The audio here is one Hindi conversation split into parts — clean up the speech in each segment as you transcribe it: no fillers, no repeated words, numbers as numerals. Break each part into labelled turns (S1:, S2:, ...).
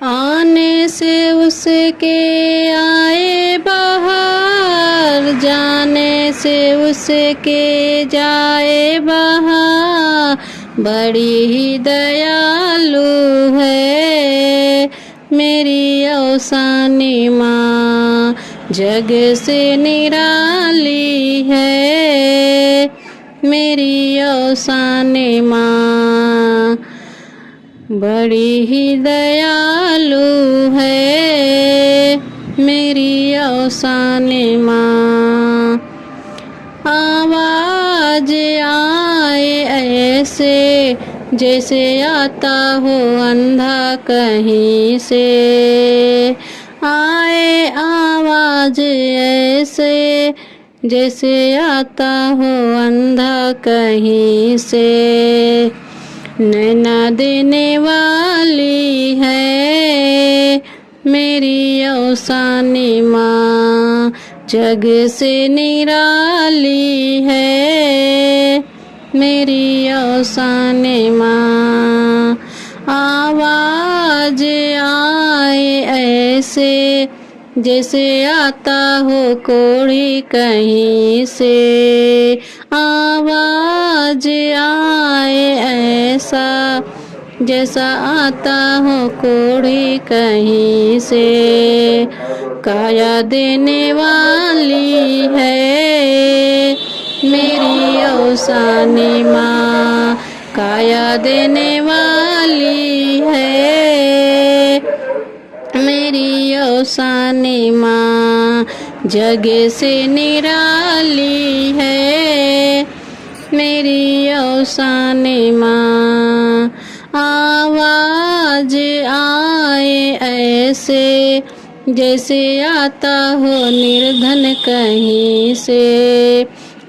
S1: आने से उसके आए बाहर, जाने से उसके जाए बाहर। बड़ी ही दयालु है मेरी औसानी माँ, जग से निराली है मेरी औसानी माँ। बड़ी ही दयालु है मेरी औसानी माँ। आवाज आए ऐसे जैसे आता हो अंधा कहीं से, आए आवाज ऐसे जैसे आता हो अंधा कहीं से। नैना देने वाली है मेरी औसानी माँ, जग से निराली है मेरी औसानी माँ। आवाज आए ऐसे जैसे आता हो कोई कहीं से, आवाज आए ऐसा जैसा आता हो कोई कहीं से। काया देने वाली है मेरी औसानी माँ, काया देने वाली है मेरी औसानी माँ, जग से निराली है मेरी औसानी माँ। आवाज आए ऐसे जैसे आता हो निर्धन कहीं से,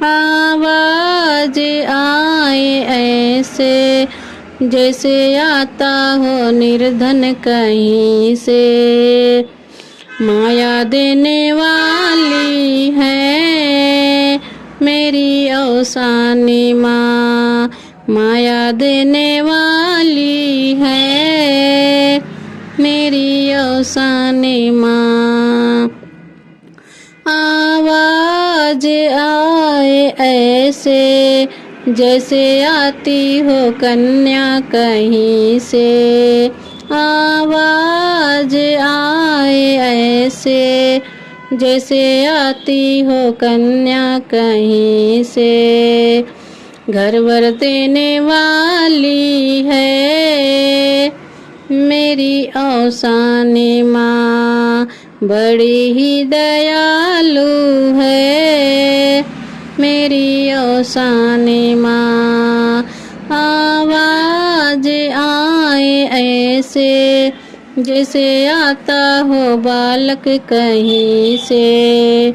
S1: आवाज आए ऐसे जैसे आता हो निर्धन कहीं से। माया देने वाली है मेरी औसानी माँ, माया देने वाली है मेरी औसानी माँ। आवाज आए ऐसे जैसे आती हो कन्या कहीं से, आवाज आए ऐसे जैसे आती हो कन्या कहीं से। घर वर देने वाली है मेरी औसानी माँ, बड़ी ही दयालु है मेरी औसानी माँ। आवाज आए ऐसे जैसे आता हो बालक कहीं से,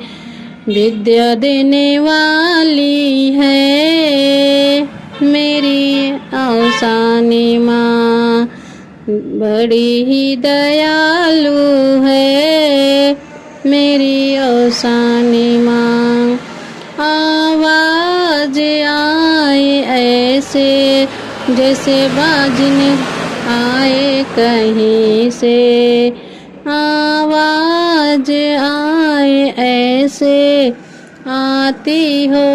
S1: विद्या देने वाली है मेरी औसानी माँ, बड़ी ही दयालु है मेरी औसानी माँ। आवाज आए ऐसे जैसे बाजिन आए कहीं से, आवाज आए ऐसे आती हो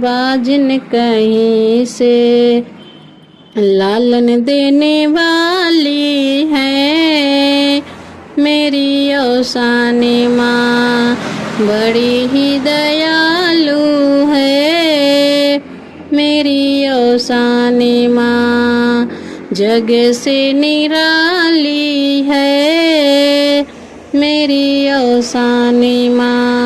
S1: बाजिन कहीं से। लालन देने वाली है मेरी औसानी माँ, बड़ी ही दयालु है मेरी औसानी माँ, जग से निराली है मेरी औसानी माँ।